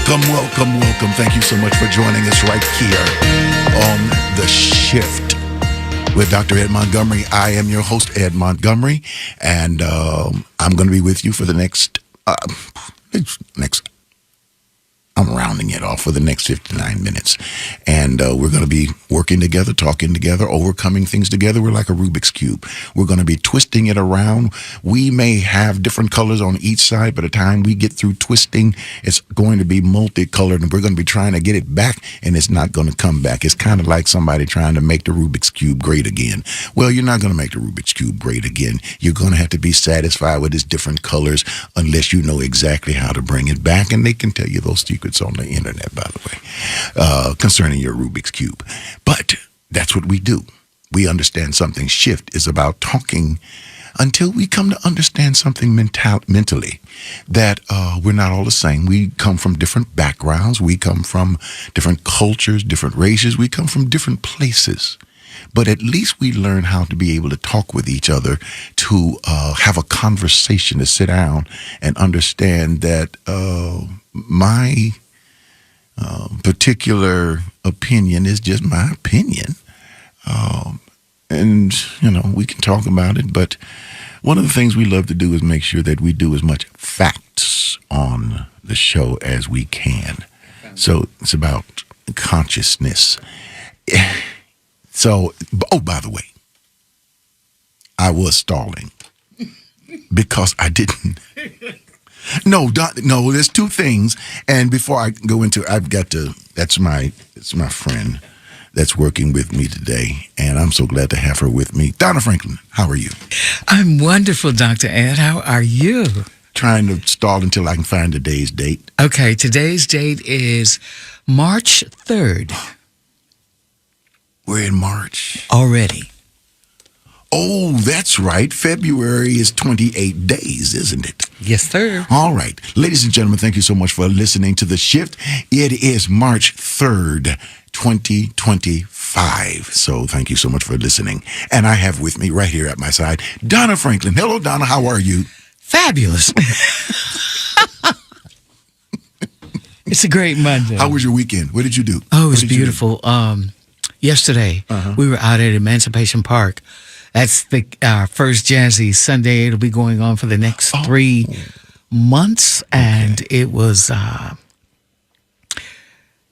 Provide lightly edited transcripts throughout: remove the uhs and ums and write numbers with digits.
Welcome. Thank you so much for joining us right here on The Shift with Dr. Ed Montgomery. I am your host, Ed Montgomery, and I'm going to be with you for the next I'm rounding it off for the next 59 minutes. And we're going to be working together, talking together, overcoming things together. We're like a Rubik's Cube. We're going to be twisting it around. We may have different colors on each side. By the time we get through twisting, it's going to be multicolored, and we're going to be trying to get it back, and it's not going to come back. It's kind of like somebody trying to make the Rubik's Cube great again. Well, you're not going to make the Rubik's Cube great again. You're going to have to be satisfied with its different colors unless you know exactly how to bring it back, and they can tell you those secrets on the internet, by the way, concerning your Rubik's Cube. But that's what we do. We understand something. Shift is about talking until we come to understand something mentally, that we're not all the same. We come from different backgrounds. We come from different cultures, different races. We come from different places. But at least we learn how to be able to talk with each other, to have a conversation, to sit down and understand that my particular opinion is just my opinion. And, we can talk about it, but one of the things we love to do is make sure that we do as much facts on the show as we can. So it's about consciousness. So, by the way, I was stalling because I didn't. No, there's two things. And before I go into it, it's my friend that's working with me today. And I'm so glad to have her with me. Donna Franklin, how are you? I'm wonderful, Dr. Ed. How are you? Trying to stall until I can find today's date. Okay, today's date is March 3rd. We're in March. Already. Oh, that's right. February is 28 days, isn't it? Yes, sir. All right. Ladies and gentlemen, thank you so much for listening to The Shift. It is March 3rd, 2025. So thank you so much for listening. And I have with me right here at my side, Donna Franklin. Hello, Donna. How are you? Fabulous. It's a great Monday. How was your weekend? What did you do? Oh, it was beautiful. Yesterday, we were out at Emancipation Park. That's the first Jazzy Sunday. It'll be going on for the next 3 months. And it was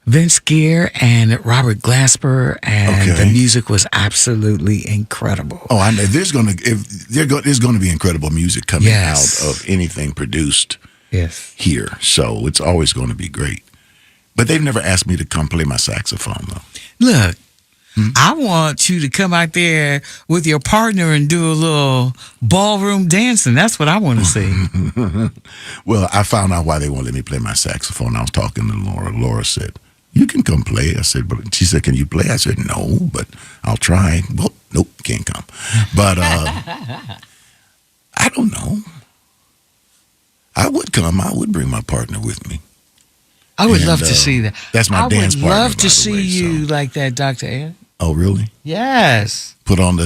Vince Gier and Robert Glasper, and the music was absolutely incredible. Oh, I know. There's going to be incredible music coming out of anything produced here. So it's always going to be great. But they've never asked me to come play my saxophone, though. Look. I want you to come out there with your partner and do a little ballroom dancing. That's what I want to see. Well, I found out why they won't let me play my saxophone. I was talking to Laura. Laura said, "You can come play." I said, but she said, "Can you play?" I said, "No, but I'll try." Well, nope, can't come. But I don't know. I would come. I would bring my partner with me. I would love to see that. That's my dance partner. I would love to see you like that, Dr. Ed. Oh, really? Yes. Put on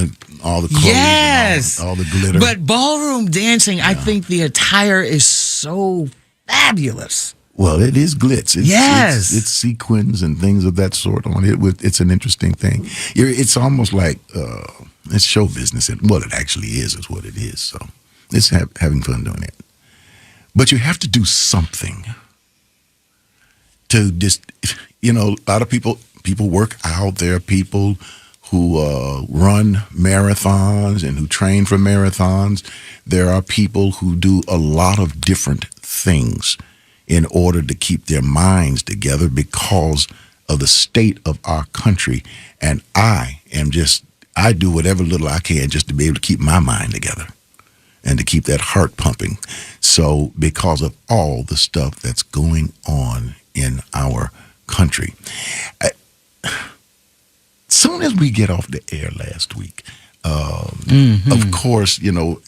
all the clothes, and all the glitter. But ballroom dancing, I think the attire is so fabulous. Well, it is glitz. It's sequins and things of that sort on it. It's an interesting thing. It's almost like it's show business. And what it actually is what it is. So it's having fun doing it. But you have to do something to just, a lot of people work out. There are people who run marathons and who train for marathons. There are people who do a lot of different things in order to keep their minds together because of the state of our country. And I do whatever little I can just to be able to keep my mind together and to keep that heart pumping. So because of all the stuff that's going on in our country. Soon as we get off the air last week, of course,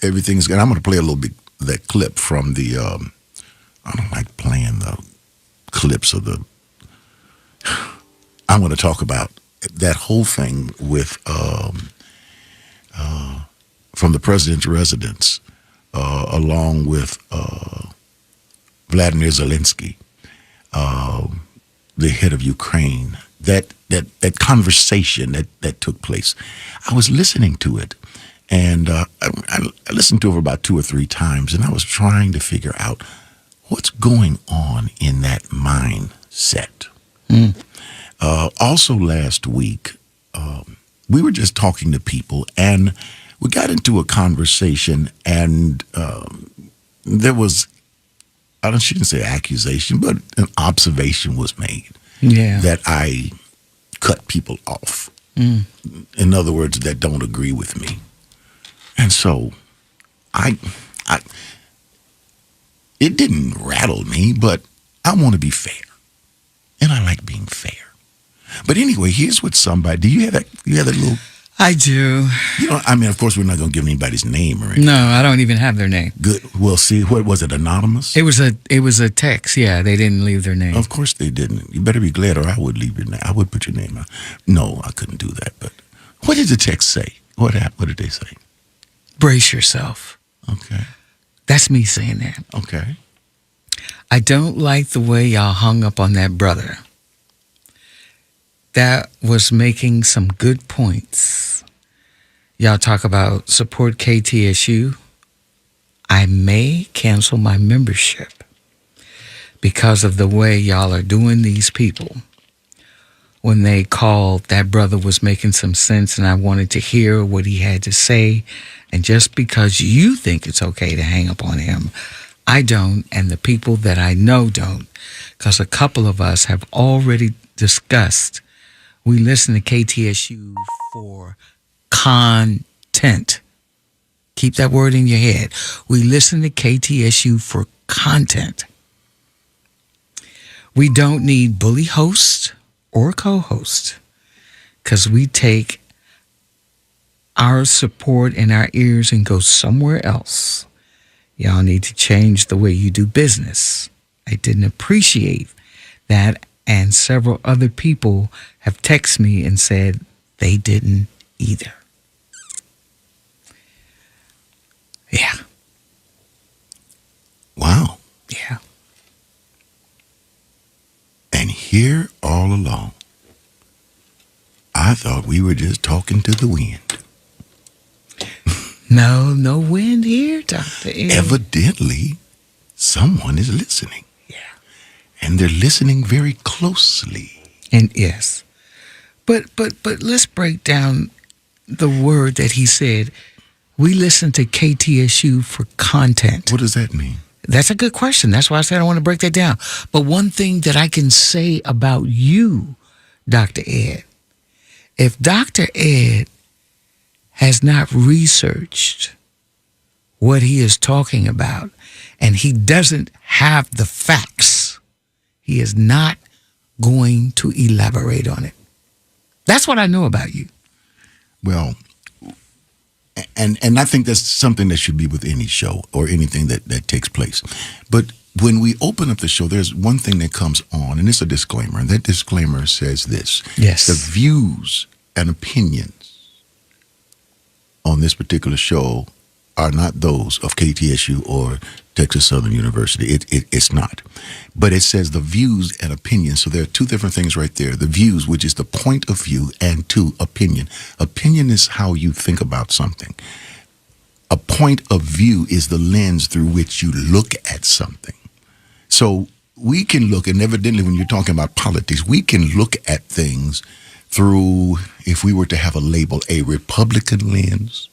everything's good. I'm going to play a little bit of that clip from the, I don't like playing the clips of the, I'm going to talk about that whole thing with, from the president's residence, along with Vladimir Zelensky. the head of Ukraine, that conversation that took place, I was listening to it. And I listened to it about 2 or 3 times, and I was trying to figure out what's going on in that mindset. Also last week, we were just talking to people, and we got into a conversation, and there was, I shouldn't say accusation, but an observation was made that I cut people off. In other words, that don't agree with me. And so it didn't rattle me, but I want to be fair. And I like being fair. But anyway, here's what somebody, do you have that little? I do. I mean, of course, we're not going to give anybody's name or anything. No, I don't even have their name. Good. Well, see, what was it, anonymous? It was a text. Yeah, they didn't leave their name. Of course they didn't. You better be glad, or I would leave your name. I would put your name out. No, I couldn't do that. But what did the text say? What happened? What did they say? Brace yourself. Okay. That's me saying that. Okay. I don't like the way y'all hung up on that brother. That was making some good points. Y'all talk about support KTSU. I may cancel my membership because of the way y'all are doing these people. When they called, that brother was making some sense, and I wanted to hear what he had to say. And just because you think it's okay to hang up on him, I don't, and the people that I know don't, because a couple of us have already discussed. We listen to KTSU for content. Keep that word in your head. We listen to KTSU for content. We don't need bully hosts or co-host, because we take our support in our ears and go somewhere else. Y'all need to change the way you do business. I didn't appreciate that, and several other people have texted me and said they didn't either. Yeah. Wow. Yeah. And here all along, I thought we were just talking to the wind. No wind here, Dr. Ed. Evidently, someone is listening. Yeah. And they're listening very closely. And yes. But let's break down the word that he said. We listen to KTSU for content. What does that mean? That's a good question. That's why I said I want to break that down. But one thing that I can say about you, Dr. Ed, if Dr. Ed has not researched what he is talking about, and he doesn't have the facts, he is not going to elaborate on it. That's what I know about you. Well, and I think that's something that should be with any show or anything that takes place. But when we open up the show, there's one thing that comes on, and it's a disclaimer. And that disclaimer says this. Yes. The views and opinions on this particular show are not those of KTSU or Texas Southern University. It's not. But it says the views and opinions. So there are two different things right there. The views, which is the point of view, and two, opinion. Opinion is how you think about something. A point of view is the lens through which you look at something. So we can look, and evidently when you're talking about politics, we can look at things through, if we were to have a label, a Republican lens,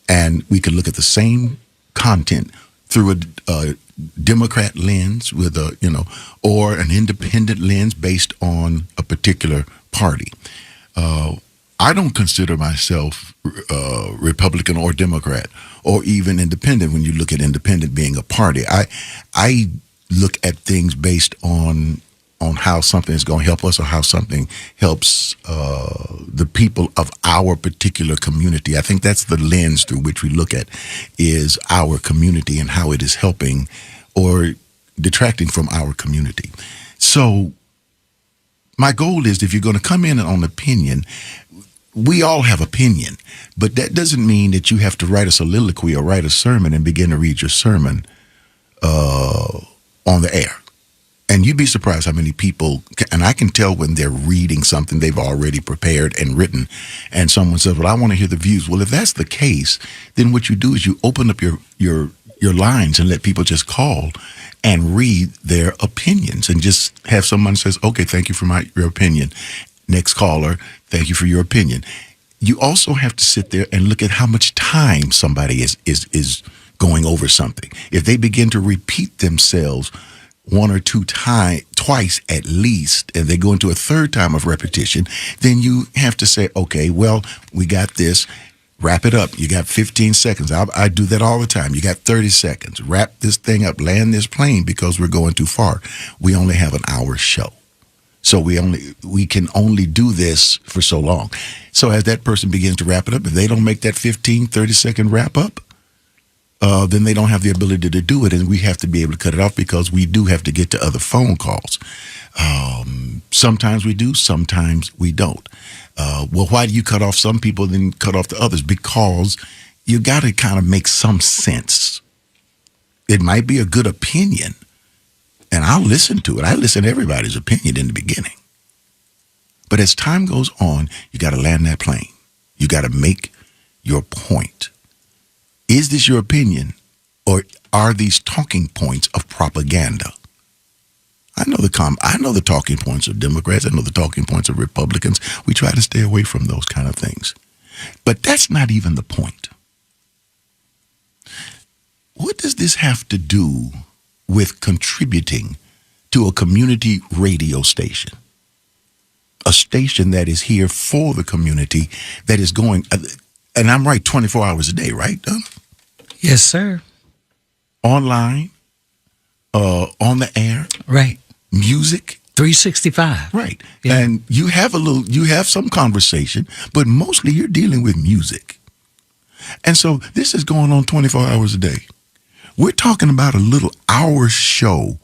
and we could look at the same content through a Democrat lens with or an independent lens based on a particular party. I don't consider myself Republican or Democrat or even independent when you look at independent being a party. I look at things based on how something is going to help us or how something helps the people of our particular community. I think that's the lens through which we look at is our community and how it is helping or detracting from our community. So my goal is, if you're going to come in on opinion, we all have opinion, but that doesn't mean that you have to write a soliloquy or write a sermon and begin to read your sermon on the air. And you'd be surprised how many people, and I can tell when they're reading something they've already prepared and written, and someone says, well, I want to hear the views. Well, if that's the case, then what you do is you open up your lines and let people just call and read their opinions, and just have someone says, okay, thank you for your opinion. Next caller, thank you for your opinion. You also have to sit there and look at how much time somebody is going over something. If they begin to repeat themselves one or two twice at least, and they go into a third time of repetition, then you have to say, okay, well, we got this. Wrap it up. You got 15 seconds. I do that all the time. You got 30 seconds. Wrap this thing up. Land this plane, because we're going too far. We only have an hour show. So we can only do this for so long. So as that person begins to wrap it up, if they don't make that 15, 30-second wrap up, then they don't have the ability to do it, and we have to be able to cut it off, because we do have to get to other phone calls. Sometimes we do, sometimes we don't. Well, why do you cut off some people and then cut off the others? Because you got to kind of make some sense. It might be a good opinion, and I'll listen to it. I listen to everybody's opinion in the beginning. But as time goes on, you got to land that plane. You got to make your point. Is this your opinion, or are these talking points of propaganda? I know the talking points of Democrats. I know the talking points of Republicans. We try to stay away from those kind of things. But that's not even the point. What does this have to do with contributing to a community radio station? A station that is here for the community, that is going, and I'm right, 24 hours a day, right, Don? Yes, sir. Online, on the air. Right. Music. 365. Right. Yeah. And you have some conversation, but mostly you're dealing with music. And so this is going on 24 hours a day. We're talking about a little hour show,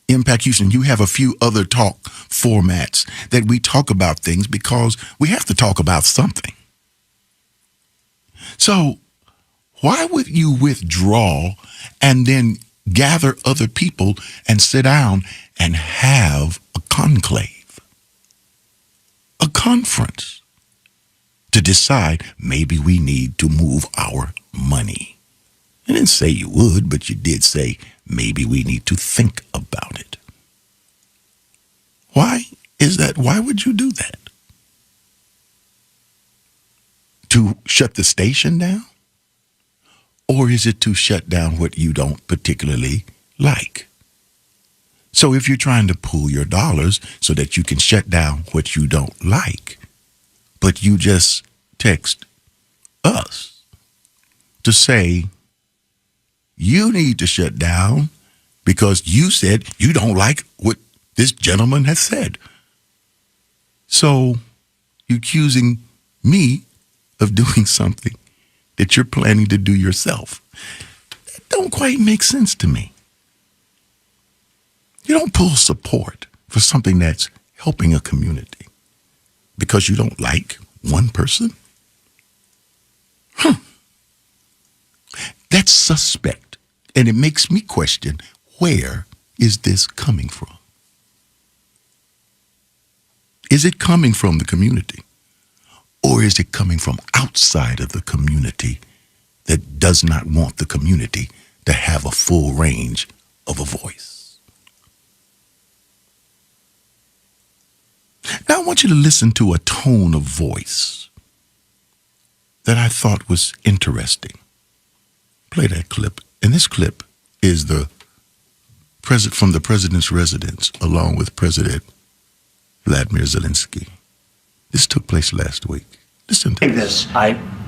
Impact Houston. You have a few other talk formats that we talk about things, because we have to talk about something. So why would you withdraw and then gather other people and sit down and have a conclave, a conference, to decide maybe we need to move our money? You didn't say you would, but you did say maybe we need to think about it. Why is that? Why would you do that? To shut the station down? Or is it to shut down what you don't particularly like? So if you're trying to pool your dollars so that you can shut down what you don't like, but you just text us to say, you need to shut down because you said you don't like what this gentleman has said. So you're accusing me of doing something that you're planning to do yourself. That don't quite make sense to me. You don't pull support for something that's helping a community because you don't like one person. That's suspect. And it makes me question, where is this coming from? Is it coming from the community? Or is it coming from outside of the community that does not want the community to have a full range of a voice? Now I want you to listen to a tone of voice that I thought was interesting. Play that clip. And this clip is from the president's residence, along with President Vladimir Zelensky. This took place last week. Listen to this.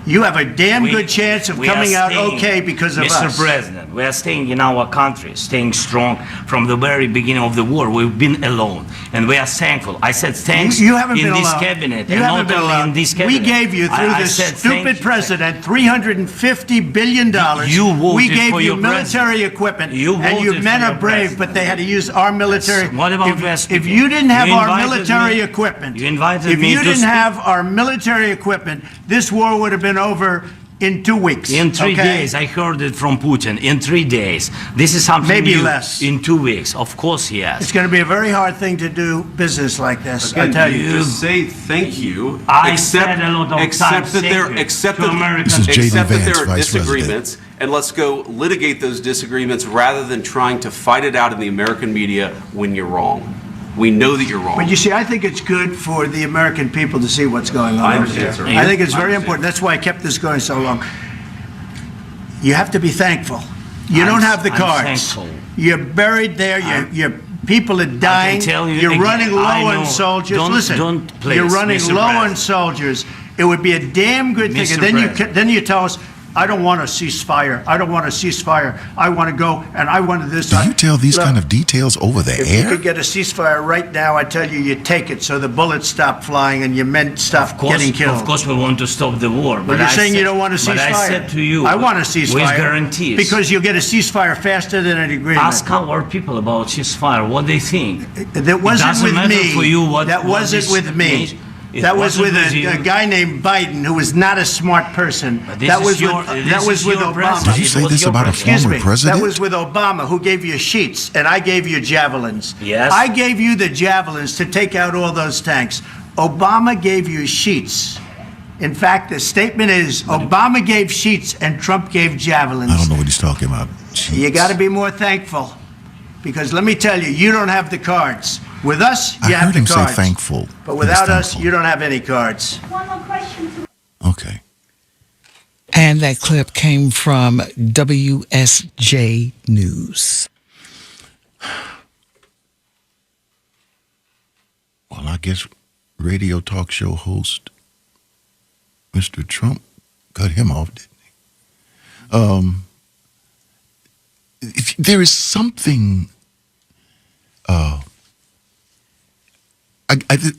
You have a damn good chance of coming out okay because of us. Mr. President, we are staying in our country, staying strong from the very beginning of the war. We've been alone, and we are thankful. I said thanks you haven't in been this alone. cabinet, You and haven't not been only alone. in this cabinet. We gave you, through this stupid president, $350 billion. You voted we gave for you your military president. equipment, You and you voted men for are your brave, president. but they had to use our military. Yes. What about West If people? you didn't have You our invited military me- equipment, You invited if me you to didn't speak. have our military equipment, this war would have been over in 2 weeks. In 3 okay? days, I heard it from Putin. In 3 days, this is something Maybe new. less. In 2 weeks, of course, yes. It's going to be a very hard thing to do business like this. I Again, tell you you. just say thank you. I said a lot of times that there, thank you accept to that, Americans. This is J.D. accept that Vance, there are Vice President. disagreements, and let's go litigate those disagreements rather than trying to fight it out in the American media when you're wrong. We know that you're wrong. But you see, I think it's good for the American people to see what's going on. I over understand, there. sir. I think it's I very understand. important. That's why I kept this going so long. You have to be thankful. You don't have the I'm cards. thankful. You're buried there. Your people are dying. tell you You're again, running low I on know. soldiers. Don't- Listen, don't please, you're running Mr. low on President. soldiers. It would be a damn good thing. Mr. And then President. then you tell us, I don't want a ceasefire. I don't want a ceasefire. I want to go and I want this. Do you tell these Look, kind of details over the if you air? could get a ceasefire right now, I tell you, you take it so the bullets stop flying and your men stop getting killed. Of course, we want to stop the war. But you're I saying you said- don't want a ceasefire. But I said to you, I want a ceasefire. with guarantees. Because you'll get a ceasefire faster than an agreement. Ask our people about ceasefire, what they think. That wasn't doesn't with matter me. for you what- that what wasn't this with me. means. It That was wasn't with with you. a guy named Biden, who was not a smart person. This That is was your- with, this that was is with your Obama. president. Did you It say was this your about a president. Excuse former me. president? That was with Obama, who gave you sheets, and I gave you javelins. Yes. I gave you the javelins to take out all those tanks. Obama gave you sheets. In fact, the statement is Obama gave sheets and Trump gave javelins. I don't know what he's talking about. You got to be more thankful, because let me tell you, you don't have the cards. With us, I you have heard the him say cards. thankful. But He was without us, thankful. you don't have any cards. One more question. Okay. And that clip came from WSJ News. Well, I guess radio talk show host Mr. Trump cut him off, didn't he? There is something.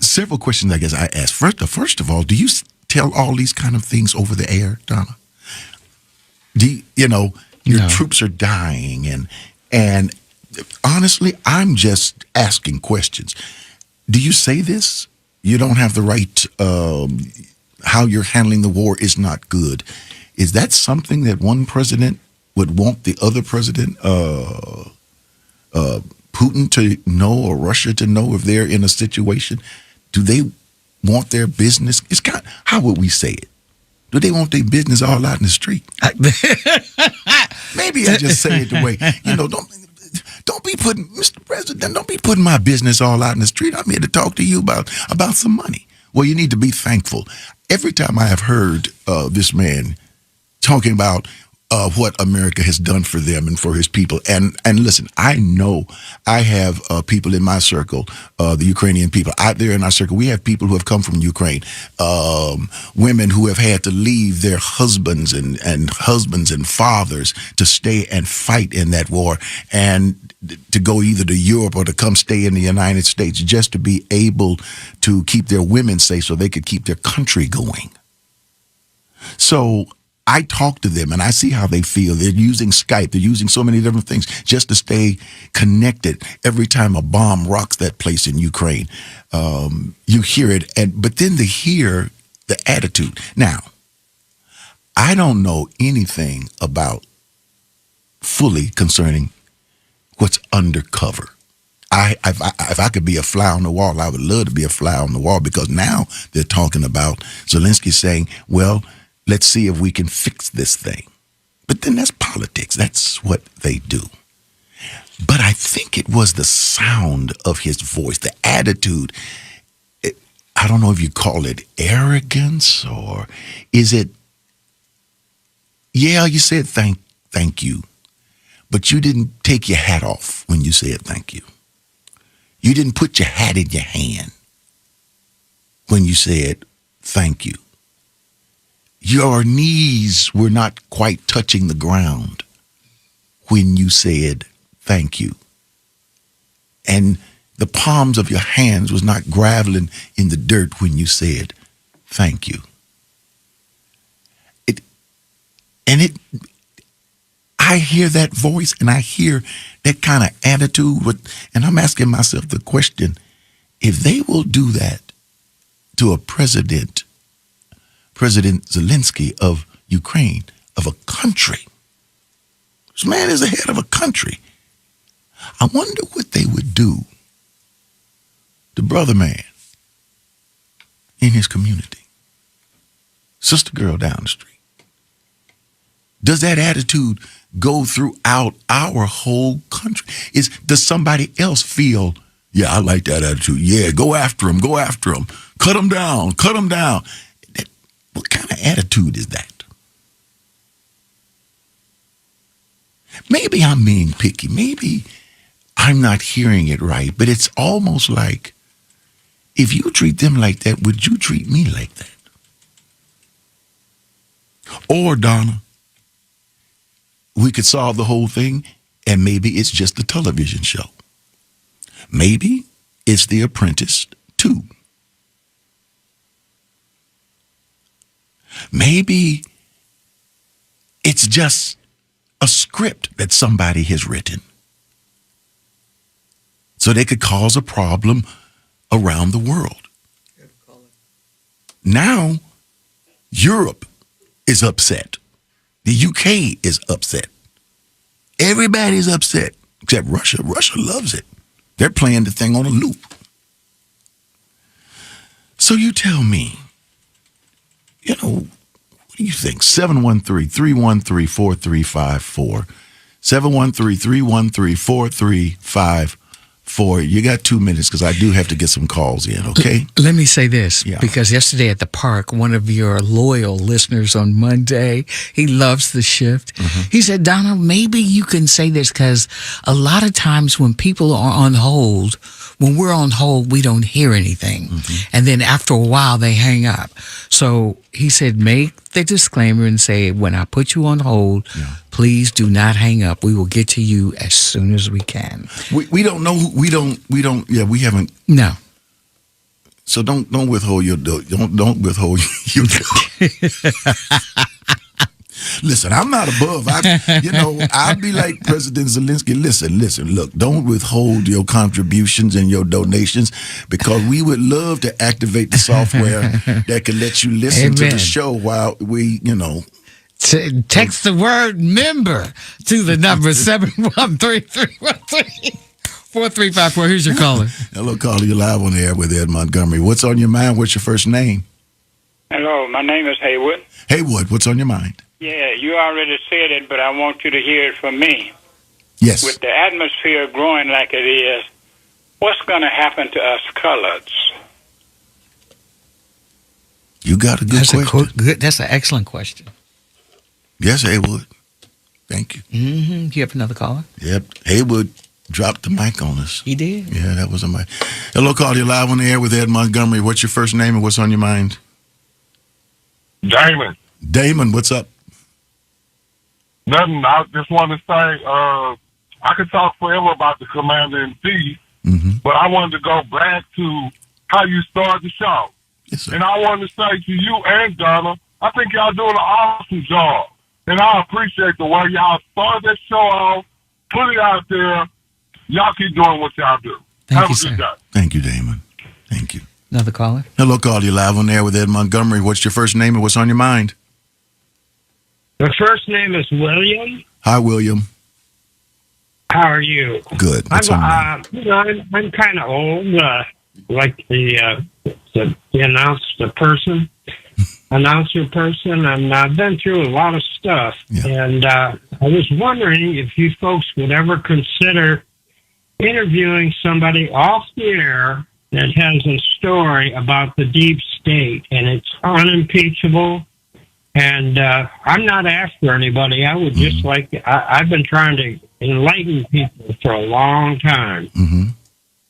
Several questions I guess I asked. First of all, do you tell all these kind of things over the air, Donna? Your No. troops are dying, and honestly, I'm just asking questions. Do you say this? You don't have the right. How you're handling the war is not good. Is that something that one president would want the other president, Putin, to know, or Russia to know if they're in a situation? Do they want their business? It's kind of, how would we say it? Do they want their business all out in the street? Maybe I just say it the way, don't be putting, Mr. President, don't be putting my business all out in the street. I'm here to talk to you about some money. Well, you need to be thankful. Every time I have heard this man talking about what America has done for them and for his people, and listen, I know I have people in my circle, the Ukrainian people out there in our circle. We have people who have come from Ukraine, women who have had to leave their husbands and fathers to stay and fight in that war, and to go either to Europe or to come stay in the United States just to be able to keep their women safe so they could keep their country going. So I talk to them and I see how they feel. They're using Skype. They're using so many different things just to stay connected. Every time a bomb rocks that place in Ukraine, you hear it. But then to hear the attitude. Now, I don't know anything about fully concerning what's undercover. If I could be a fly on the wall, I would love to be a fly on the wall, because now they're talking about Zelensky saying, well, let's see if we can fix this thing. But then that's politics. That's what they do. But I think it was the sound of his voice, the attitude. I don't know if you call it arrogance, or is it, yeah, you said thank you, but you didn't take your hat off when you said thank you. You didn't put your hat in your hand when you said thank you. Your knees were not quite touching the ground when you said thank you. And the palms of your hands was not graveling in the dirt when you said thank you. I hear that voice and I hear that kind of attitude, and I'm asking myself the question, if they will do that to a President Zelensky of Ukraine, of a country. This man is the head of a country. I wonder what they would do to brother man in his community, sister girl down the street. Does that attitude go throughout our whole country? Does somebody else feel, yeah, I like that attitude. Yeah, go after him, cut him down. What kind of attitude is that? Maybe I'm being picky. Maybe I'm not hearing it right, but it's almost like, if you treat them like that, would you treat me like that? Or, Donna, we could solve the whole thing, and maybe it's just a television show. Maybe it's The Apprentice 2. Maybe it's just a script that somebody has written so they could cause a problem around the world. Now, Europe is upset. The UK is upset. Everybody's upset except Russia. Russia loves it. They're playing the thing on a loop. So you tell me, what do you think? 713-313-4354. 713-313-4354. You got 2 minutes because I do have to get some calls in, okay? Let me say this, Yeah. because yesterday at the park, one of your loyal listeners on Monday, he loves the shift. He said, Donna, maybe you can say this, because a lot of times when people are on hold, when we're on hold, we don't hear anything. And then after a while, they hang up. So he said, make the disclaimer and say, when I put you on hold, please do not hang up. We will get to you as soon as we can. We don't know. We haven't. No. So don't withhold your don't withhold your. Listen, I'm not above. I'd be like President Zelensky. Listen. Look, don't withhold your contributions and your donations, because we would love to activate the software that can let you listen to the show while we, Text the word member to the number 713-313-4354. Here's your caller. Hello, caller. You're live on the air with Ed Montgomery. What's on your mind? What's your first name? Hello, my name is Haywood. Haywood, what's on your mind? Yeah, you already said it, but I want you to hear it from me. Yes. With the atmosphere growing like it is, what's going to happen to us coloreds? You got a good question. That's an excellent question. Yes, Haywood. Thank you. You have another caller? Yep. Haywood dropped the mic on us. He did? Yeah, that was a mic. Hello, caller. You're live on the air with Ed Montgomery. What's your first name and what's on your mind? Damon. Damon, what's up? Nothing. I just want to say, I could talk forever about the Commander-in-Chief, but I wanted to go back to how you started the show. Yes, sir. And I wanted to say to you and Donna, I think y'all doing an awesome job. And I appreciate the way y'all started that show off, put it out there. Y'all keep doing what y'all do. Thank you, Have a good sir. day. Thank you, Damon. Thank you. Another caller? Hello, caller. You're live on the air with Ed Montgomery. What's your first name and what's on your mind? The first name is William. Hi, William. How are you? Good. What's on your mind? I'm kind of old, like the announcer person, and I've been through a lot of stuff. Yeah. And I was wondering if you folks would ever consider interviewing somebody off the air that has a story about the deep state, and it's unimpeachable. And I'm not after anybody. I would just I've been trying to enlighten people for a long time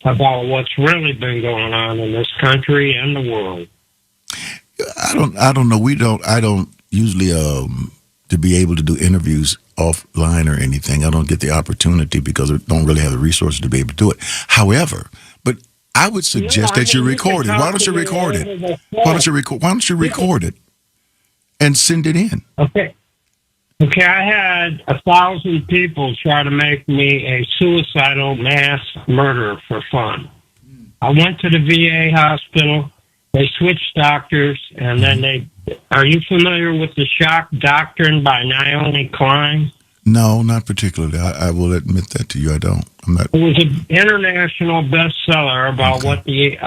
about what's really been going on in this country and the world. I don't know. I don't usually to be able to do interviews offline or anything. I don't get the opportunity because I don't really have the resources to be able to do it. However, but I would suggest that you record it. Why don't you record it? Why don't you record it and send it in? Okay, I had 1,000 people try to make me a suicidal mass murderer for fun. I went to the VA hospital, They switched doctors, and then they. Are you familiar with the shock doctrine by Naomi Klein? No, not particularly. I will admit that to you. I don't. I'm not. It was an international bestseller about what the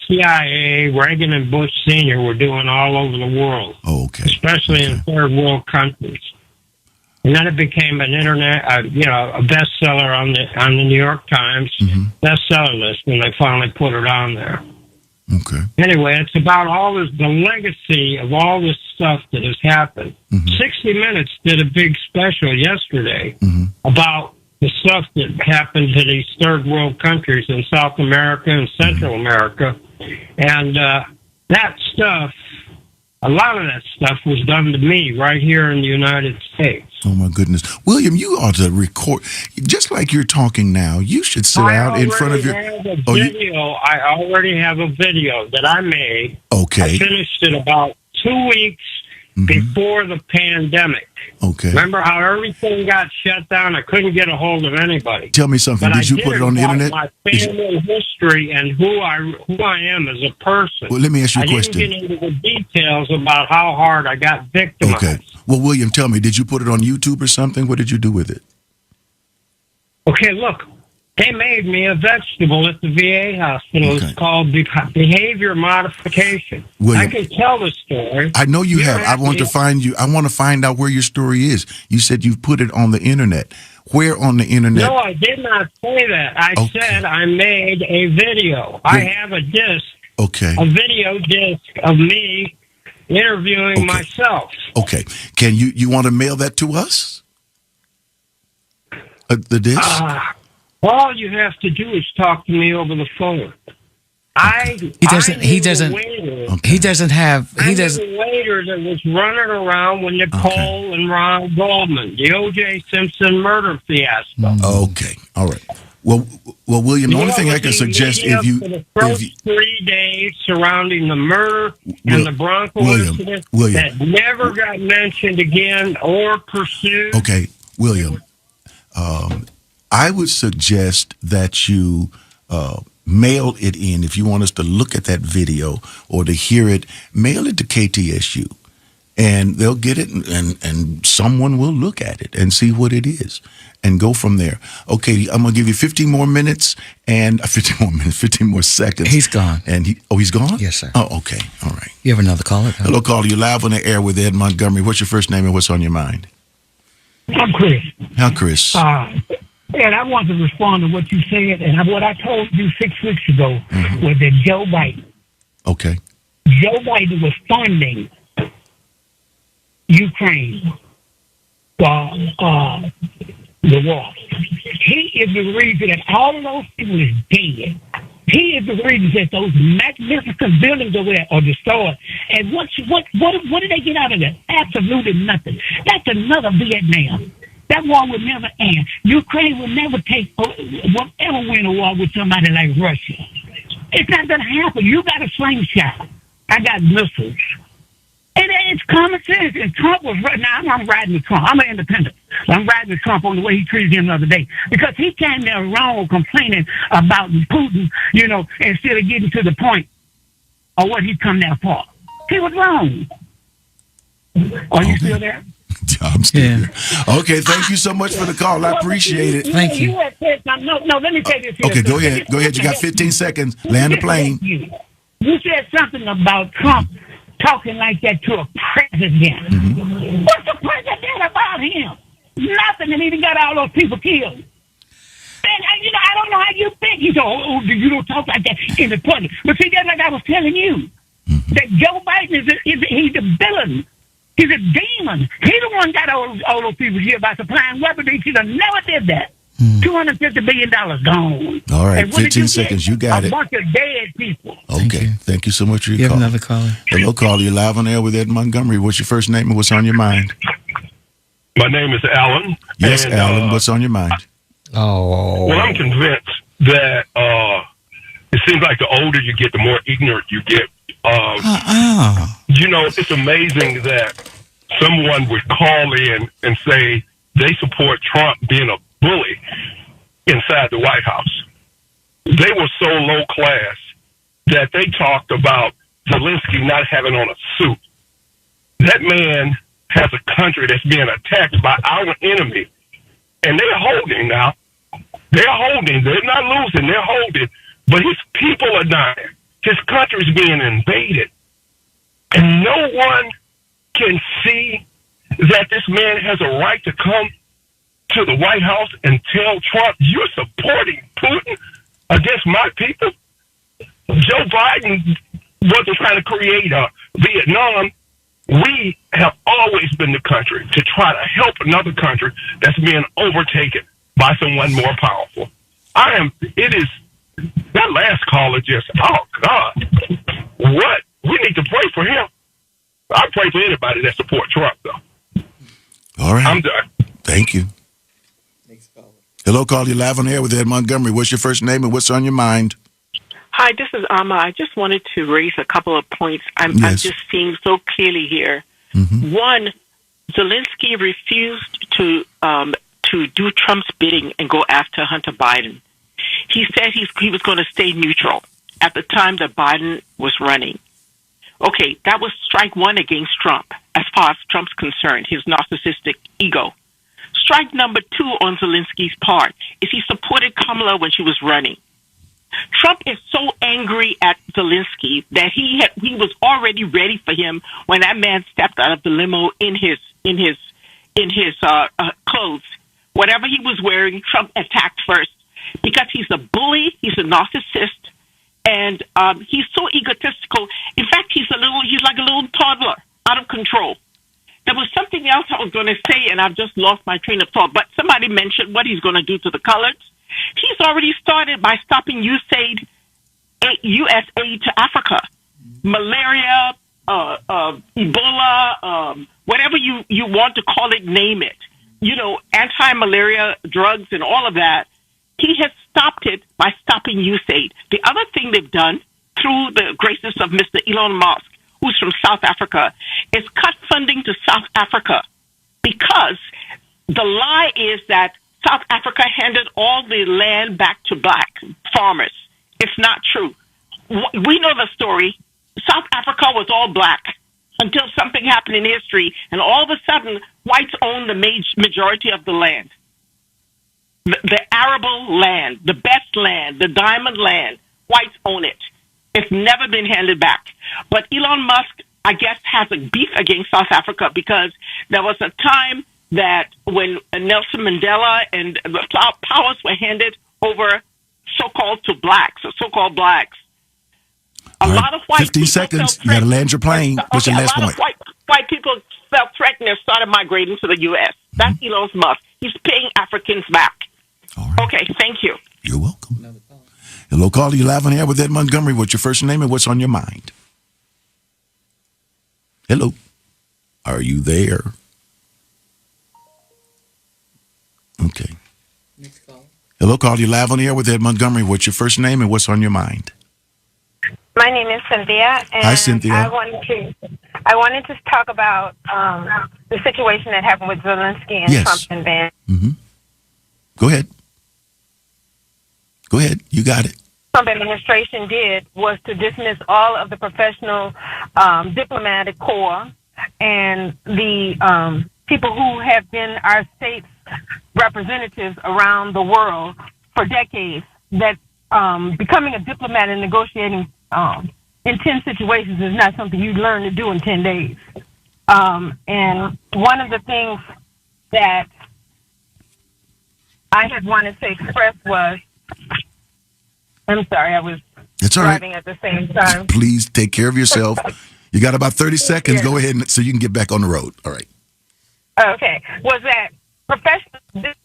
CIA, Reagan and Bush Sr. were doing all over the world, especially in third world countries. And then it became an a bestseller on the New York Times bestseller list when they finally put it on there. Okay. Anyway, it's about the legacy of all this stuff that has happened. 60 Minutes did a big special yesterday about the stuff that happened to these third world countries in South America and Central America. And that stuff, a lot of that stuff was done to me right here in the United States. Oh, my goodness. William, you ought to record. Just like you're talking now, you should sit out in front of your... I already have a video that I made. Okay. I finished it about 2 weeks before the pandemic. Okay. Remember how everything got shut down? I couldn't get a hold of anybody. Tell me something. But Did you put it on the internet? My family history and who I am as a person. Well, let me ask you a question. I didn't get into the details about how hard I got victimized. Okay. Well, William, tell me, did you put it on YouTube or something? What did you do with it? Okay, look. They made me a vegetable at the VA hospital. Okay. It's called behavior modification. William, I can tell the story. I know you have. I want to find you. I want to find out where your story is. You said you put it on the internet. Where on the internet? No, I did not say that. I said I made a video. I have a disc. Okay. A video disc of me interviewing myself. Okay. Can you want to mail that to us? The disc? All you have to do is talk to me over the phone. He doesn't have. I'm the waiter that was running around with Nicole and Ron Goldman, the O.J. Simpson murder fiasco. Okay, all right. Well, William, the only thing I can suggest for the first 3 days surrounding the murder and the Bronco incident that never got mentioned again or pursued. Okay, William. I would suggest that you mail it in. If you want us to look at that video or to hear it, mail it to KTSU. And they'll get it, and someone will look at it and see what it is and go from there. Okay, I'm going to give you 15 more minutes and 15 more seconds. He's gone. And he's gone? Yes, sir. Oh, okay. All right. You have another caller? Hello, caller. You're live on the air with Ed Montgomery. What's your first name and what's on your mind? I'm Chris. How, Chris? And I want to respond to what you said and what I told you 6 weeks ago was that Joe Biden. Okay. Joe Biden was funding Ukraine for the war. He is the reason that all of those people is dead. He is the reason that those magnificent buildings over there are destroyed. And what did they get out of that? Absolutely nothing. That's another Vietnam. That war will never end. Ukraine will never win a war with somebody like Russia. It's not going to happen. You got a slingshot. I got missiles. And it's common sense. And Trump was right now. I'm riding with Trump. I'm an independent. I'm riding with Trump on the way he treated him the other day because he came there wrong complaining about Putin, instead of getting to the point of what he come there for. He was wrong. Are you still there? I'm still here. Okay, thank you so much for the call. I appreciate it. Thank you. No, let me say this here. Okay, go ahead. Go ahead. You got 15 seconds. Land the plane. You said something about Trump talking like that to a president. Mm-hmm. What's the president about him? Nothing, and he got all those people killed. And, I don't know how you think. He said, you don't talk like that in the public. But see, that's like I was telling you, that Joe Biden he's a villain. He's a demon. He's the one got all those people here by supplying weapons. He should have never did that. $250 billion gone. All right, 15 seconds. You got it. A bunch of dead people. Okay. Thank you so much for your call. You have another caller. Hello, caller. You're live on air with Ed Montgomery. What's your first name and what's on your mind? My name is Alan. Yes, Alan. What's on your mind? Well, I'm convinced that it seems like the older you get, the more ignorant you get. It's amazing that someone would call in and say they support Trump being a bully inside the White House. They were so low class that they talked about Zelensky not having on a suit. That man has a country that's being attacked by our enemy, and they're holding now. They're holding. They're not losing. They're holding. But his people are dying. His country's being invaded. And no one can see that this man has a right to come to the White House and tell Trump, you're supporting Putin against my people. Joe Biden wasn't trying to create a Vietnam. We have always been the country to try to help another country that's being overtaken by someone more powerful. That last caller just, oh God, what? We need to pray for him. I pray for anybody that support Trump, though. All right. I'm done. Thank you. Hello, call you live on air with Ed Montgomery. What's your first name and what's on your mind? Hi, this is Amma. I just wanted to raise a couple of points. I'm just seeing so clearly here. Mm-hmm. One, Zelensky refused to do Trump's bidding and go after Hunter Biden. He said he was going to stay neutral at the time that Biden was running. Okay, that was strike one against Trump, as far as Trump's concerned, his narcissistic ego. Strike number two on Zelensky's part is he supported Kamala when she was running. Trump is so angry at Zelensky that he was already ready for him when that man stepped out of the limo in his clothes. Whatever he was wearing, Trump attacked first because he's a bully, he's a narcissist, and he's so egotistical. In fact, he's like a little toddler, out of control. There was something else I was going to say, and I've just lost my train of thought. But somebody mentioned what he's going to do to the coloreds. He's already started by stopping USAID to Africa. Malaria, Ebola, whatever you want to call it, name it. You know, anti-malaria drugs and all of that. He has stopped it by stopping USAID. The other thing they've done, through the graces of Mr. Elon Musk, who's from South Africa, is cut funding to South Africa because the lie is that South Africa handed all the land back to black farmers. It's not true. We know the story. South Africa was all black until something happened in history, and all of a sudden, whites own the majority of the land. The arable land, the best land, the diamond land, whites own it. It's never been handed back. But Elon Musk, I guess, has a beef against South Africa because there was a time that when Nelson Mandela and the powers were handed over so-called blacks. A lot of white 15 seconds. You got to land your plane. What's your last point? White people felt threatened and started migrating to the U.S. That's Elon Musk. He's paying Africans back. All right. Okay, thank you. You're welcome. Hello, caller. You live on air with Ed Montgomery. What's your first name and what's on your mind? Hello. Are you there? Okay. Next call. Hello, caller. You live on air with Ed Montgomery. What's your first name and what's on your mind? My name is Cynthia, and hi, Cynthia. I wanted to talk about the situation that happened with Zelensky and Yes. Trump and Van. Mm-hmm. Go ahead. Go ahead. You got it. Trump administration did was to dismiss all of the professional diplomatic corps and the people who have been our state's representatives around the world for decades. That becoming a diplomat and negotiating in 10 situations is not something you learn to do in 10 days. And one of the things that I had wanted to express was, I'm sorry, I was driving at the same time. Please take care of yourself. You got about 30 seconds. Go ahead so you can get back on the road. All right. Okay. Was that professionals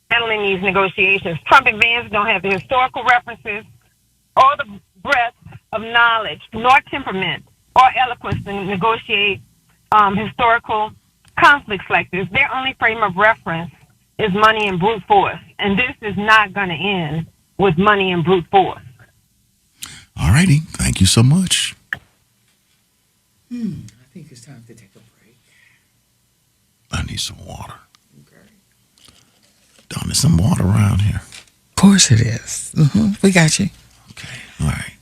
handling these negotiations? Trump and Vance don't have the historical references or the breadth of knowledge, nor temperament or eloquence to negotiate historical conflicts like this. Their only frame of reference is money and brute force. And this is not going to end with money and brute force. All righty. Thank you so much. I think it's time to take a break. I need some water. Okay. Don't need some water around here. Of course it is. We got you. Okay. All right.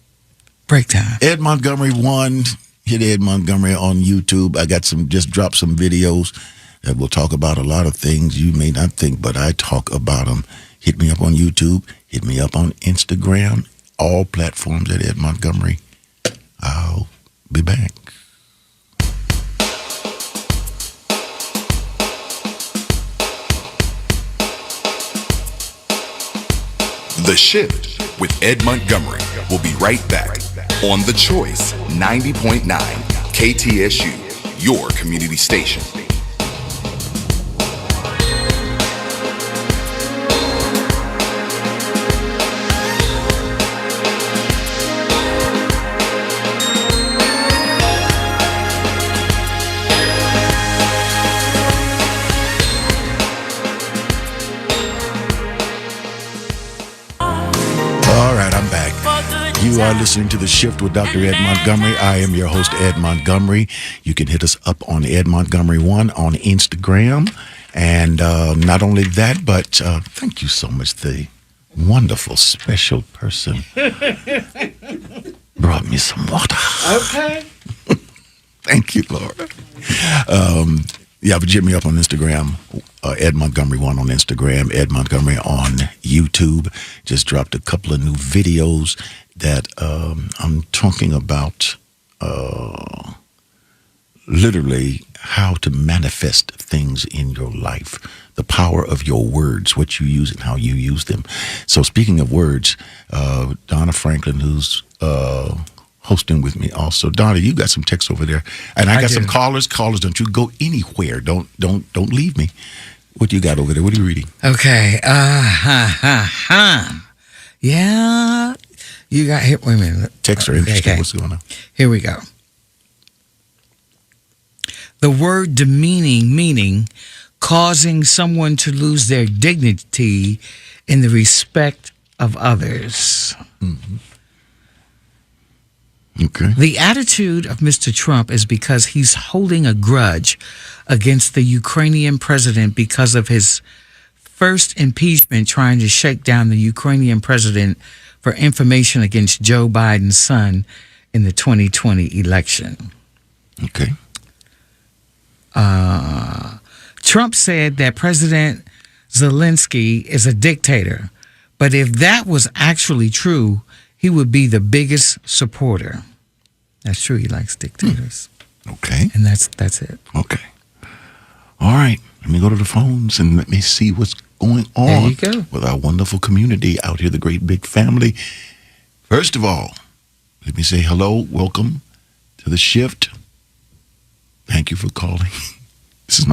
Break time. Ed Montgomery 1. Hit Ed Montgomery on YouTube. I got just dropped some videos that will talk about a lot of things you may not think, but I talk about them. Hit me up on YouTube. Hit me up on Instagram. All platforms at Ed Montgomery. I'll be back. The Shift with Ed Montgomery will be right back on The Choice 90.9 KTSU, your community station. You are listening to The Shift with Dr. Ed Montgomery. I am your host, Ed Montgomery. You can hit us up on Ed Montgomery 1 on Instagram. And not only that, but thank you so much. The wonderful, special person brought me some water. Okay. Thank you, Laura. But hit me up on Instagram, Ed Montgomery 1 on Instagram, Ed Montgomery on YouTube. Just dropped a couple of new videos that I'm talking about literally how to manifest things in your life, the power of your words, what you use and how you use them. So speaking of words, Donna Franklin, who's hosting with me also. Donna, you got some text over there. And I got some callers. Callers, don't you go anywhere. Don't leave me. What you got over there? What are you reading? Okay. Yeah. You got here. Wait a minute. Texts are interesting. What's going on? Here we go. The word demeaning, meaning causing someone to lose their dignity in the respect of others. Mm-hmm. Okay. The attitude of Mr. Trump is because he's holding a grudge against the Ukrainian president because of his first impeachment, trying to shake down the Ukrainian president for information against Joe Biden's son in the 2020 election. Okay. Trump said that President Zelensky is a dictator, but if that was actually true, he would be the biggest supporter. That's true. He likes dictators. Okay. And that's it. Okay. All right. Let me go to the phones and let me see what's going on There you go. with our wonderful community out here, the great big family. First of all, let me say hello. Welcome to The Shift. Thank you for calling. This is oh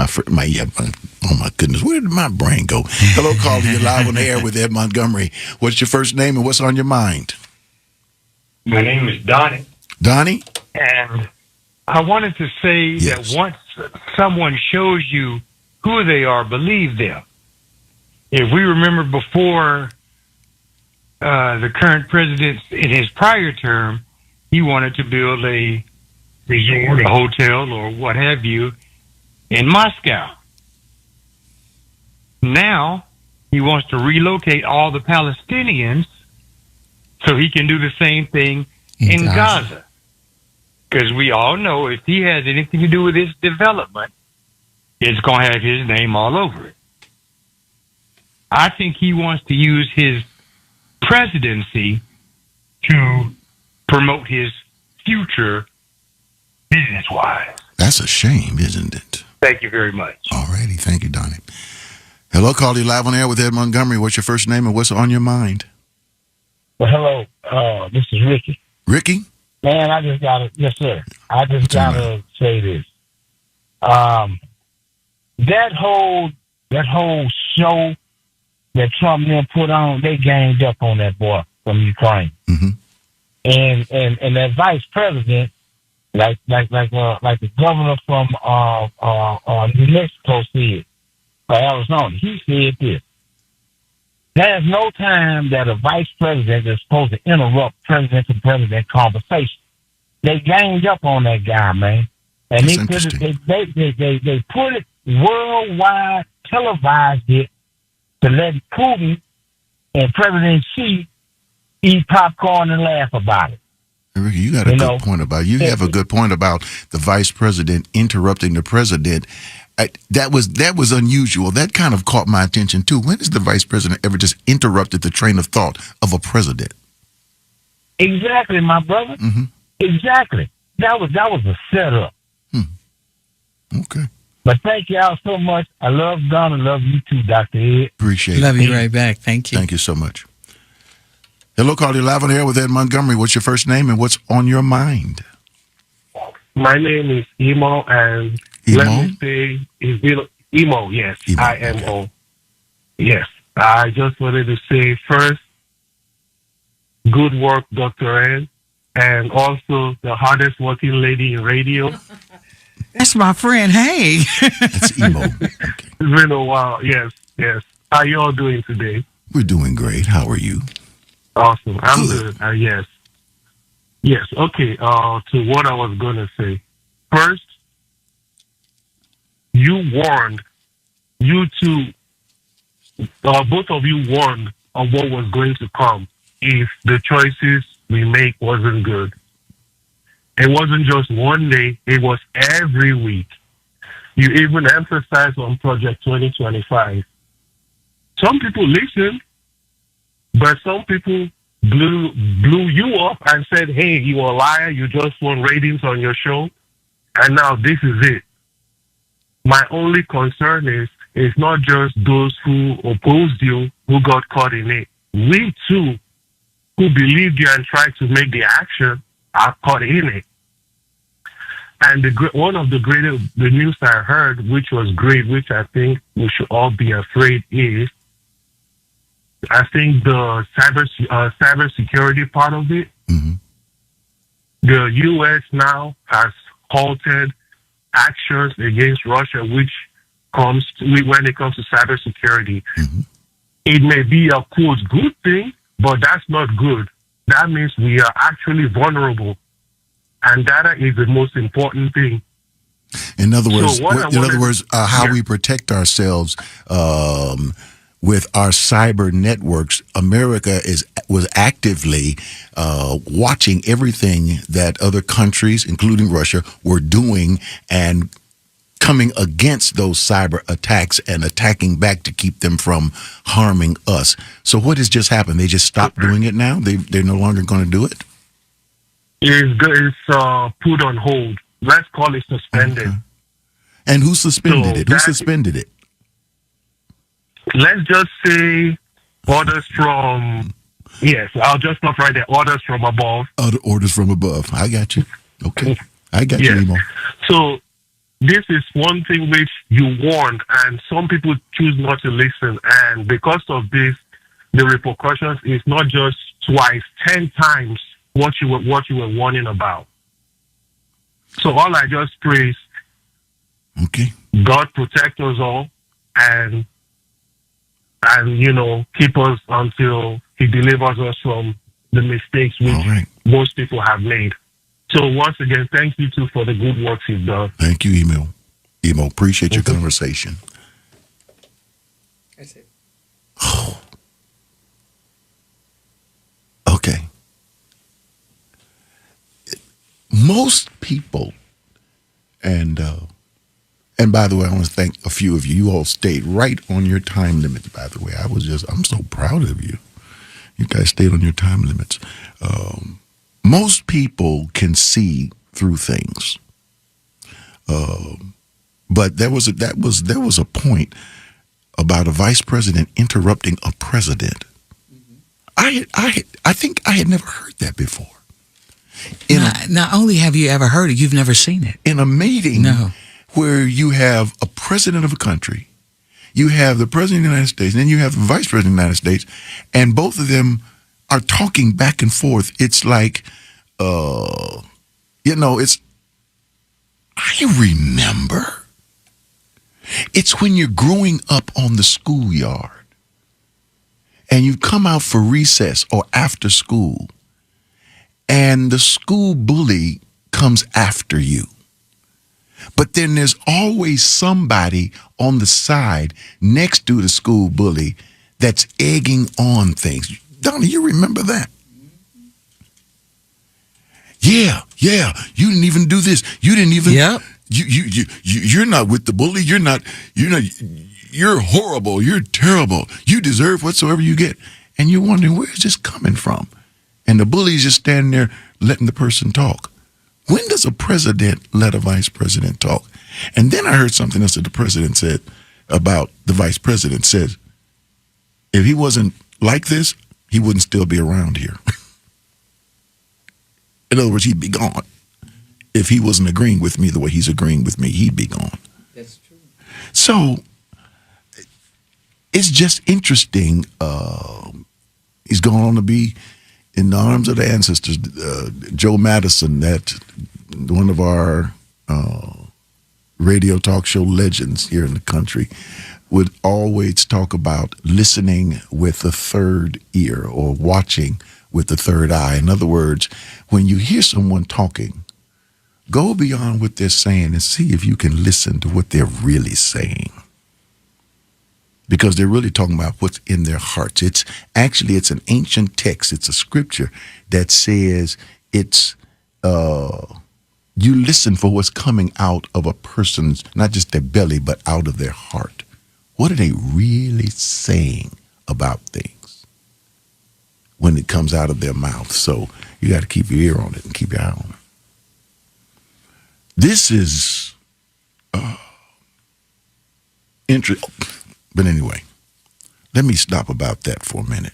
my goodness, where did my brain go? Hello, caller. You're live on the air with Ed Montgomery. What's your first name and what's on your mind? My name is Donnie. Donnie? And I wanted to say that once someone shows you who they are, believe them. If we remember before the current president in his prior term, he wanted to build a resort, a hotel, or what have you, in Moscow. Now he wants to relocate all the Palestinians so he can do the same thing in Gaza. Because we all know if he has anything to do with this development, it's going to have his name all over it. I think he wants to use his presidency to promote his future business-wise. That's a shame, isn't it? Thank you very much. All righty. Thank you, Donnie. Hello, caller. You live on air with Ed Montgomery. What's your first name and what's on your mind? Well, hello. This is Ricky. Ricky? Man, I just gotta say this. That whole show that Trump then put on, they ganged up on that boy from Ukraine. Mm-hmm. And that vice president, like the governor from New Mexico said, or Arizona, he said this. There's no time that a vice president is supposed to interrupt president-to-president conversation. They ganged up on that guy, man. And they put it worldwide, televised it to let Putin and President Xi eat popcorn and laugh about it. Ricky, you got a good point about you have a good point about the vice president interrupting the president. That was unusual. That kind of caught my attention too. When has the vice president ever just interrupted the train of thought of a president? Exactly, my brother. Mm-hmm. Exactly. That was a setup. Okay. But thank y'all so much. I love Don. I love you too, Dr. Ed. Appreciate it. Love you right back. Thank you. Thank you so much. Hello, caller. You're live on air with Ed Montgomery. What's your first name and what's on your mind? My name is Emo, and let me say, Emo, yes, IMO. Okay. Yes, I just wanted to say first, good work, Dr. Ed, and also the hardest working lady in radio. That's my friend. Hey. That's Emo. Okay. It's been a while. Yes, yes. How you all doing today? We're doing great. How are you? Awesome. I'm good. Yes. Yes. Okay. To what I was going to say. First, you warned, both of you warned of what was going to come if the choices we make wasn't good. It wasn't just one day, it was every week. You even emphasized on Project 2025. Some people listened, but some people blew you up and said, hey, you're a liar, you just want ratings on your show, and now this is it. My only concern is it's not just those who opposed you who got caught in it. We too, who believed you and tried to make the action, are caught in it. And one of the news I heard, which was great, which I think we should all be afraid is, I think the cybersecurity part of it. Mm-hmm. The U.S. now has halted actions against Russia, when it comes to cybersecurity. Mm-hmm. It may be a quote good thing, but that's not good. That means we are actually vulnerable, and data is the most important thing. In other words, how we protect ourselves with our cyber networks. America was actively watching everything that other countries, including Russia, were doing and coming against those cyber attacks and attacking back to keep them from harming us. So what has just happened? They just stopped doing it now? They're no longer going to do it? It's put on hold. Let's call it suspended. Okay. And who suspended it? Who suspended it? Let's just say orders from, yes, I'll just stop right there. Orders from above. Orders from above. I got you. Okay. I got you, Emo. So this is one thing which you warned, and some people choose not to listen. And because of this, the repercussions is not just twice, 10 times what you were warning about. So all I just pray is, okay, God protect us all, and keep us until He delivers us from the mistakes which most people have made. So once again, thank you too for the good work you've done. Thank you, Emo. Emo, appreciate your conversation. That's it. Oh. Okay. Most people, and by the way, I want to thank a few of you. You all stayed right on your time limits, by the way. I'm so proud of you. You guys stayed on your time limits. Most people can see through things. But there was a point about a vice president interrupting a president. I think I had never heard that before. Not only have you ever heard it, you've never seen it. In a meeting where you have a president of a country, you have the president of the United States, and then you have the vice president of the United States, and both of them are talking back and forth. It's like, I remember. It's when you're growing up on the schoolyard and you come out for recess or after school, and the school bully comes after you. But then there's always somebody on the side next to the school bully that's egging on things. Donnie, you remember that? Yeah, you didn't even do this. You didn't even. Yep. You're not with the bully. You're horrible. You're terrible. You deserve whatsoever you get. And you're wondering, where is this coming from? And the bully's just standing there letting the person talk. When does a president let a vice president talk? And then I heard something else that the president said about the vice president. Said, if he wasn't like this, he wouldn't still be around here. In other words, he'd be gone. If he wasn't agreeing with me the way he's agreeing with me, he'd be gone. That's true. So it's just interesting. He's going on to be in the arms of the ancestors. Joe Madison, that one of our radio talk show legends here in the country, would always talk about listening with the third ear or watching with the third eye. In other words, when you hear someone talking, go beyond what they're saying and see if you can listen to what they're really saying. Because they're really talking about what's in their hearts. It's an ancient text. It's a scripture that says you listen for what's coming out of a person's, not just their belly, but out of their heart. What are they really saying about things when it comes out of their mouth? So you got to keep your ear on it and keep your eye on it. This is interesting. But anyway, let me stop about that for a minute.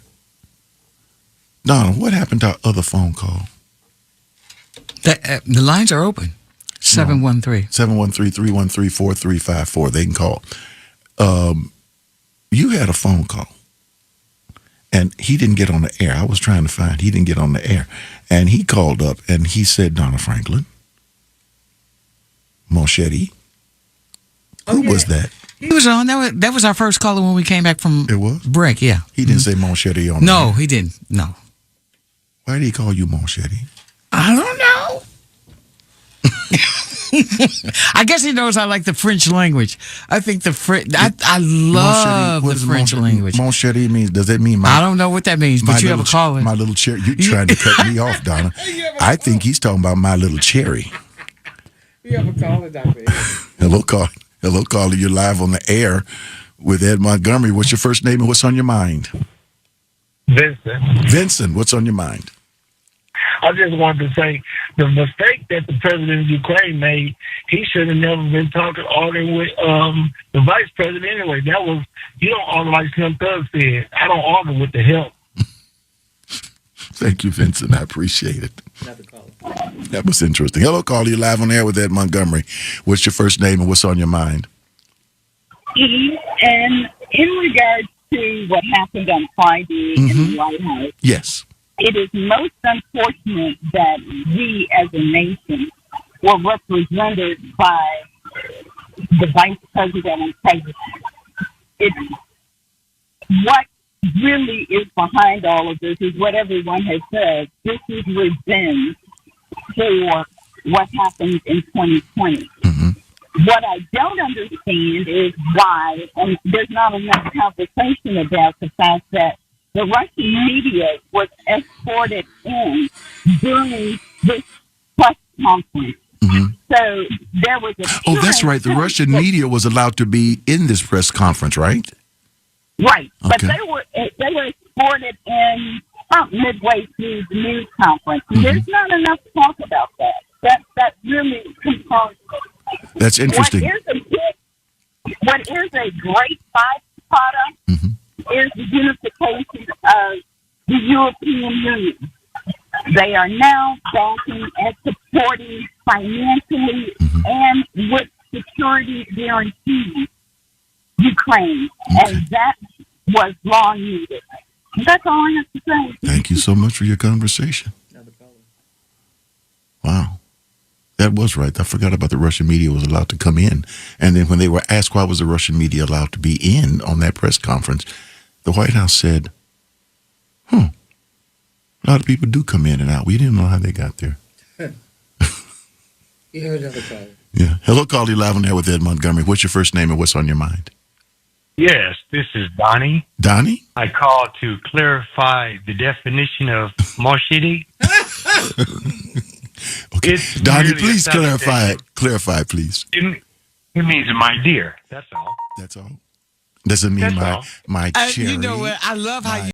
Donna, what happened to our other phone call? The lines are open. 713. 713-313-4354. They can call. You had a phone call. And he didn't get on the air. I was trying to find. He didn't get on the air. And he called up and he said, Donna Franklin, Monchetti. Who was that? He was on. That was our first caller when we came back from break. Yeah. He didn't say Monchetti on No, there. he didn't. No. Why did he call you Monchetti? I don't know. I guess he knows I like the French language. I think the French. I love the French language. Monchetti means. Does that mean? I don't know what that means, but you have a caller. My little cherry. You trying to cut me off, Donna? I think he's talking about my little cherry. You have a caller, Dr. Hello, caller. You're live on the air with Ed Montgomery. What's your first name and what's on your mind? Vincent. Vincent, what's on your mind? I just wanted to say the mistake that the president of Ukraine made, he should have never been arguing with the vice president anyway. That was, you don't argue like Slim Thug said. I don't argue with the help. Thank you, Vincent. I appreciate it. That was interesting. Hello, caller. You're live on air with Ed Montgomery. What's your first name and what's on your mind? And in regards to what happened on Friday in the White House, yes, it is most unfortunate that we as a nation were represented by the vice president and president. It's what really is behind all of this is what everyone has said. This is revenge for what happened in 2020. What I don't understand is why, and there's not enough conversation about the fact that the Russian media was escorted in during this press conference. So there was a... Oh, that's right. The Russian media was allowed to be in this press conference, right? Right. But Okay. they were escorted in midway through the news conference. There's not enough talk about that. That really concerns me. That's interesting. What is a great byproduct is the unification of the European Union. They are now backing and supporting financially and with security guarantees Ukraine, and that was long needed. That's all I have to say. Thank you so much for your conversation. Wow. That was right. I forgot about the Russian media was allowed to come in. And then when they were asked why was the Russian media allowed to be in on that press conference, the White House said, a lot of people do come in and out. We didn't know how they got there. You heard another caller. Yeah. Hello, caller. Live on air with Ed Montgomery. What's your first name and what's on your mind? Yes, this is Donnie. Donnie? I called to clarify the definition of Monchetti. Okay. It's Donnie, merely a please clarify salutation. it. Clarify, please. It means my dear. That's all. That's all. Doesn't mean That's all. my cherry. You know what? I love how my you